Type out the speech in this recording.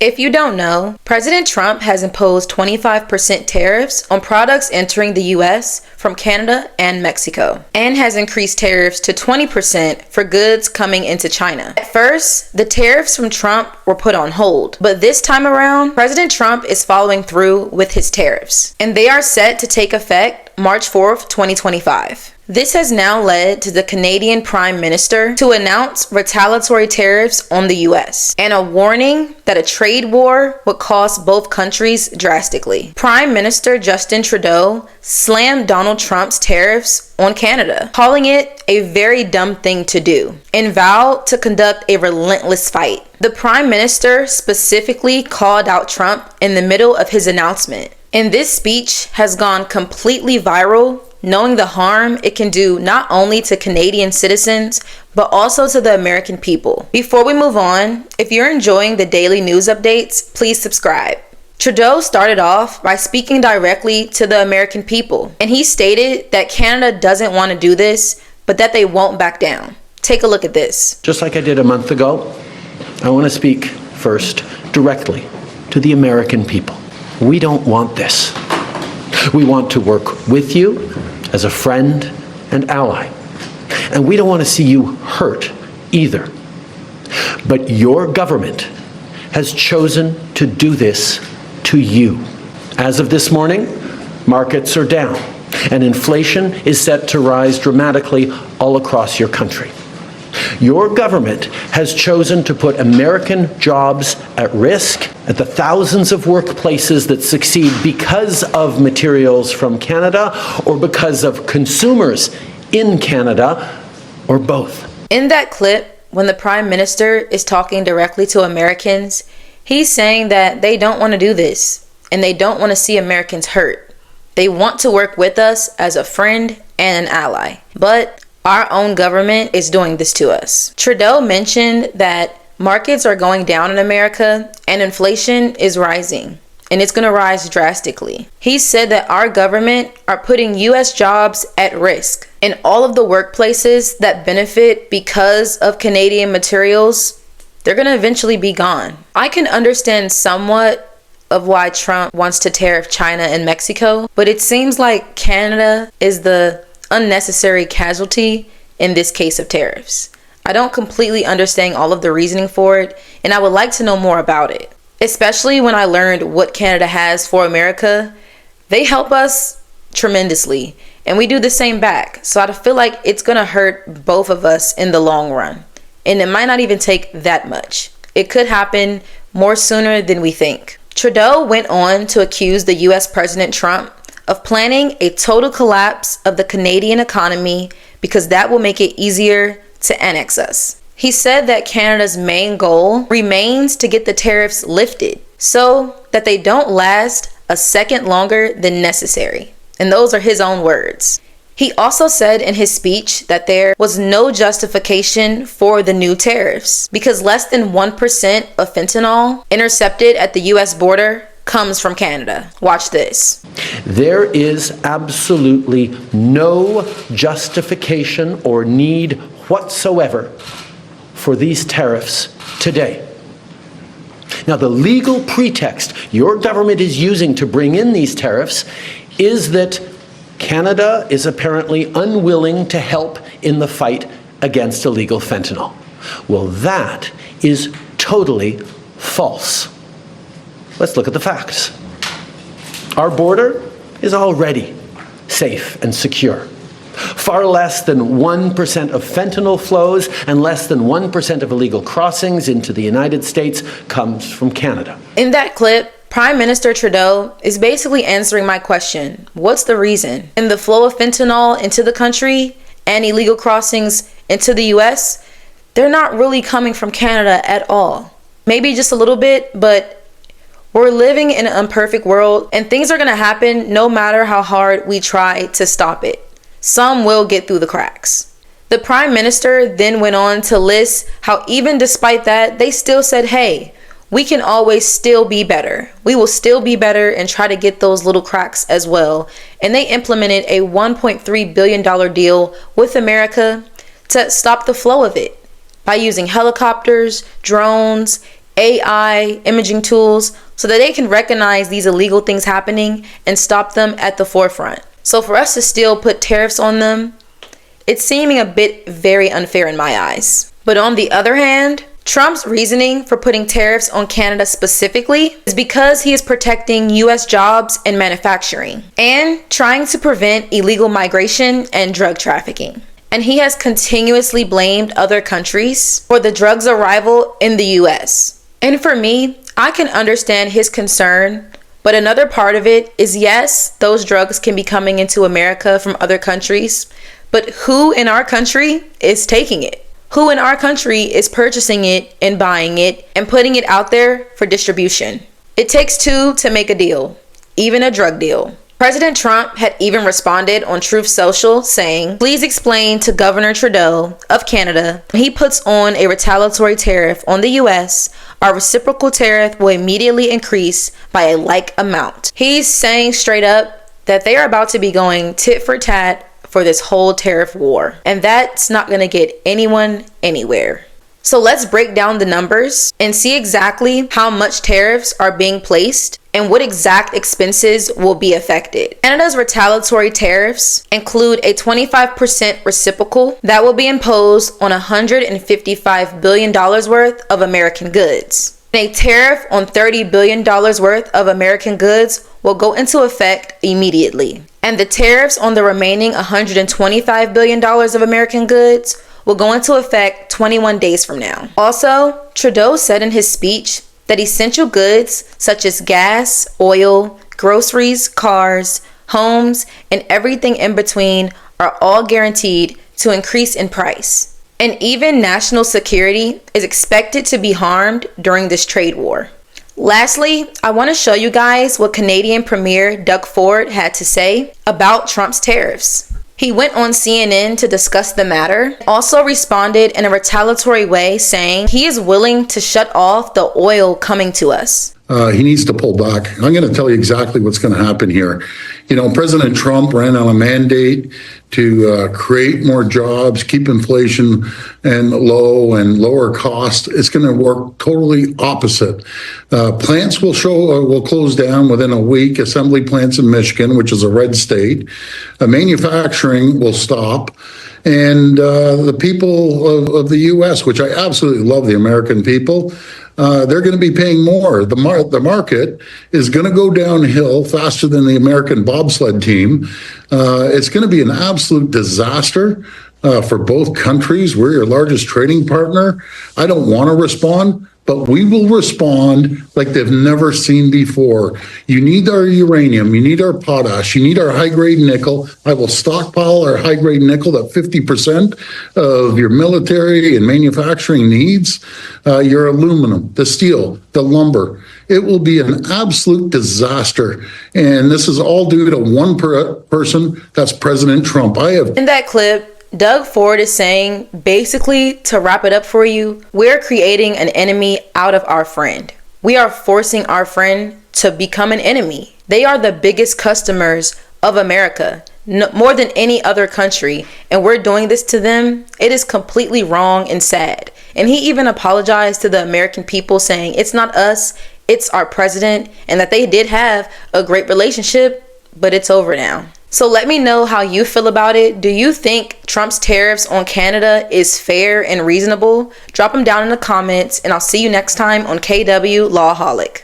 If you don't know, President Trump has imposed 25% tariffs on products entering the US from Canada and Mexico, and has increased tariffs to 20% for goods coming into China. At first, the tariffs from Trump were put on hold, but this time around, President Trump is following through with his tariffs, and they are set to take effect March 4th, 2025. This has now led to the Canadian Prime Minister to announce retaliatory tariffs on the US and a warning that a trade war would cost both countries drastically. Prime Minister Justin Trudeau slammed Donald Trump's tariffs on Canada, calling it a very dumb thing to do, and vowed to conduct a relentless fight. The Prime Minister specifically called out Trump in the middle of his announcement, and this speech has gone completely viral, knowing the harm it can do not only to Canadian citizens, but also to the American people. Before we move on, if you're enjoying the daily news updates, please subscribe. Trudeau started off by speaking directly to the American people, and he stated that Canada doesn't want to do this, but that they won't back down. Take a look at this. Just like I did a month ago, I want to speak first directly to the American people. We don't want this. We want to work with you as a friend and ally. And we don't want to see you hurt either. But your government has chosen to do this to you. As of this morning, markets are down, and inflation is set to rise dramatically all across your country. Your government has chosen to put American jobs at risk, at the thousands of workplaces that succeed because of materials from Canada or because of consumers in Canada, or both. In that clip, when the Prime Minister is talking directly to Americans, he's saying that they don't want to do this, and they don't want to see Americans hurt. They want to work with us as a friend and an ally. But our own government is doing this to us. Trudeau mentioned that markets are going down in America and inflation is rising, and it's going to rise drastically. He said that our government are putting US jobs at risk, and all of the workplaces that benefit because of Canadian materials, they're going to eventually be gone. I can understand somewhat of why Trump wants to tariff China and Mexico, but it seems like Canada is the unnecessary casualty in this case of tariffs. I don't completely understand all of the reasoning for it, and I would like to know more about it. Especially when I learned what Canada has for America. They help us tremendously, and we do the same back. So I feel like it's gonna hurt both of us in the long run. And it might not even take that much. It could happen more sooner than we think. Trudeau went on to accuse the US President Trump of planning a total collapse of the Canadian economy because that will make it easier to annex us. He said that Canada's main goal remains to get the tariffs lifted so that they don't last a second longer than necessary. And those are his own words. He also said in his speech that there was no justification for the new tariffs because less than 1% of fentanyl intercepted at the US border comes from Canada. Watch this. There is absolutely no justification or need whatsoever for these tariffs today. Now, the legal pretext your government is using to bring in these tariffs is that Canada is apparently unwilling to help in the fight against illegal fentanyl. Well, that is totally false. Let's look at the facts. Our border is already safe and secure. Far less than 1% of fentanyl flows and less than 1% of illegal crossings into the United States comes from Canada. In that clip, Prime Minister Trudeau is basically answering my question. What's the reason? In the flow of fentanyl into the country and illegal crossings into the US, they're not really coming from Canada at all. Maybe just a little bit, but we're living in an imperfect world, and things are going to happen no matter how hard we try to stop it. Some will get through the cracks. The Prime Minister then went on to list how even despite that, they still said, hey, we can always still be better. We will still be better and try to get those little cracks as well. And they implemented a $1.3 billion deal with America to stop the flow of it by using helicopters, drones, AI, imaging tools, so that they can recognize these illegal things happening and stop them at the forefront. So for us to still put tariffs on them, it's seeming a bit very unfair in my eyes. But on the other hand, Trump's reasoning for putting tariffs on Canada specifically is because he is protecting US jobs and manufacturing and trying to prevent illegal migration and drug trafficking. And he has continuously blamed other countries for the drugs arrival in the US. And for me, I can understand his concern, but another part of it is, yes, those drugs can be coming into America from other countries, but who in our country is taking it? Who in our country is purchasing it and buying it and putting it out there for distribution? It takes two to make a deal, even a drug deal. President Trump had even responded on Truth Social saying, please explain to Governor Trudeau of Canada, when he puts on a retaliatory tariff on the US, our reciprocal tariff will immediately increase by a like amount. He's saying straight up that they are about to be going tit for tat for this whole tariff war. And that's not going to get anyone anywhere. So let's break down the numbers and see exactly how much tariffs are being placed and what exact expenses will be affected. Canada's retaliatory tariffs include a 25% reciprocal that will be imposed on $155 billion worth of American goods. A tariff on $30 billion worth of American goods will go into effect immediately. And the tariffs on the remaining $125 billion of American goods will go into effect 21 days from now. Also, Trudeau said in his speech that essential goods such as gas, oil, groceries, cars, homes, and everything in between are all guaranteed to increase in price. And even national security is expected to be harmed during this trade war. Lastly, I want to show you guys what Canadian Premier Doug Ford had to say about Trump's tariffs. He went on CNN to discuss the matter, also responded in a retaliatory way saying he is willing to shut off the oil coming to us. He needs to pull back. I'm going to tell you exactly what's going to happen here. You know, President Trump ran on a mandate to create more jobs, keep inflation and low and lower cost. It's going to work totally opposite. Plants will close down within a week. Assembly plants in Michigan, which is a red state. Manufacturing will stop. And the people of the U.S., which I absolutely love, the American people, they're going to be paying more. The market is going to go downhill faster than the American bobsled team. It's going to be an absolute disaster for both countries. We're your largest trading partner. I don't want to respond, but we will respond like they've never seen before. You need our uranium, you need our potash, you need our high-grade nickel. I will stockpile our high-grade nickel at 50% of your military and manufacturing needs, your aluminum, the steel, the lumber. It will be an absolute disaster. And this is all due to one person, that's President Trump. In that clip, Doug Ford is saying, basically, to wrap it up for you, we're creating an enemy out of our friend. We are forcing our friend to become an enemy. They are the biggest customers of America, more than any other country, and we're doing this to them. It is completely wrong and sad. And he even apologized to the American people, saying it's not us, it's our president, and that they did have a great relationship, but it's over now. So let me know how you feel about it. Do you think Trump's tariffs on Canada is fair and reasonable? Drop them down in the comments, and I'll see you next time on KW Lawholic.